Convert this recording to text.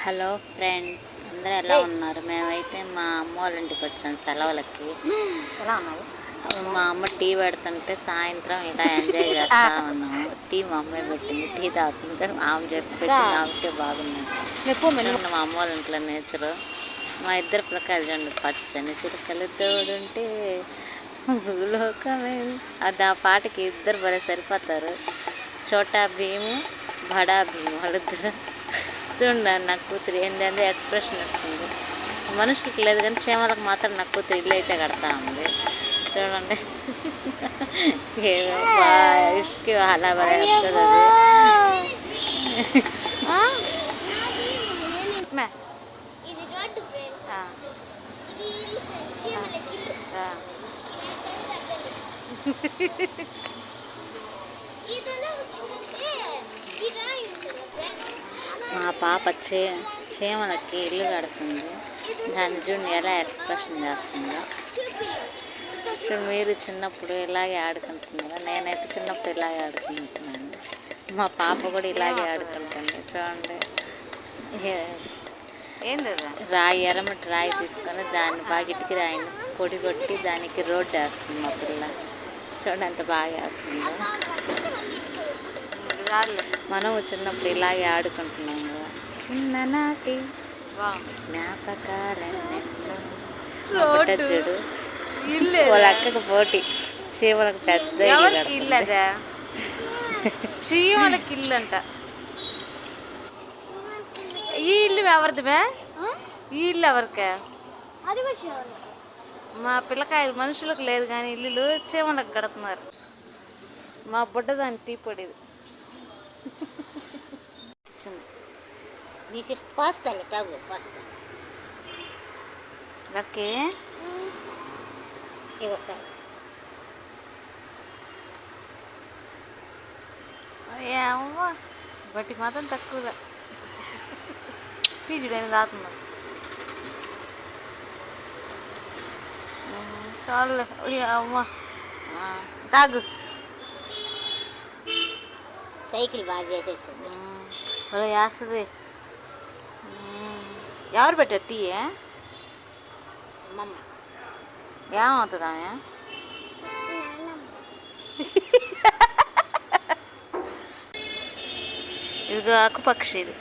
Hello friends, అందరూ ఎలా ఉన్నారు? మేమైతే మా అమ్మ వాళ్ళ ఇంటికి వచ్చాం సెలవులకి. ఎలా ఉన్నారు? మా అమ్మ టీ పెడుతుంటే సాయంత్రం ఇలా ఎంజాయ్ చేస్తా ఉన్నాము. టీ మా అమ్మాయి పెట్టింది, టీ తాగుతుంటే ఆమె చేసి పెట్టింది, ఆమెకే బాగుంది. చూడండి మా అమ్మ వాళ్ళ ఇంట్లో నేచరు. మా ఇద్దరు పిల్లకాయలు చూడండి, పచ్చని చిలుకలు తోడుంటే భూలోకమే. అది ఆ పాటకి ఇద్దరు భలే సరిపోతారు. చోటా భీము, బడా భీము వాళ్ళిద్దరు. చూడండి నా కూతురు ఏంటంటే ఎక్స్ప్రెషన్ ఇస్తుంది. మనుషులకి లేదు కానీ చీమలకు మాత్రం నా కూతురు ఇల్లు అయితే కడతా ఉంది. చూడండి ఇసుక అలా వస్తుంది. మా పాప చీమలకి ఇల్లు కడుతుంది. దాన్ని చూడండి ఎలా ఎక్స్ప్రెషన్ చేస్తుందో. మీరు చిన్నప్పుడు ఇలాగే ఆడుకుంటున్నారా? నేనైతే చిన్నప్పుడు ఇలాగే ఆడుకుంటున్నాను. మా పాప కూడా ఇలాగే ఆడుకుంటుంది. చూడండి ఏంది రాయి, ఎర్రమట్టి రాయి తీసుకొని దాన్ని బాగిటికి రాయిని పొడి కొట్టి దానికి రోడ్డు వేస్తుంది మా పిల్ల. చూడండి ఎంత బాగా వేస్తుందో. మనము చిన్నప్పుడు ఇలాగే ఆడుకుంటున్నాం కదా. చిన్ననాటి జ్ఞాపకాలన్నింటిలో చూడు. వాళ్ళ అక్కకు పోటీ చీమలకు పెద్ద ఇల్లు. అదే చీమలకి ఇల్లు అంట. ఈ ఇల్లు ఎవరిది బే? ఈ ఇల్లు ఎవరికే? మా పిల్లకాయలు మనుషులకు లేదు కానీ ఇల్లులు చీమలకు కడుతున్నారు. మా బుడ్డ దాన్ని టీ పొడిది. నీకు పాస్తాలే తాగు పాస్తా. ఓకే ఏమో బట్టికి మాత్రం తక్కువగా తీజుడైన తాగుతున్నారు. చాలు అమ్మ తాగు. సైకిల్ బాగా చేసేస్తుంది. అలా వేస్తుంది. ఎవరు పెట్టారు టీ? అమ్మమ్మ. ఏమవుతుంది ఆమె? ఇదిగో ఆకుపక్షి ఇది.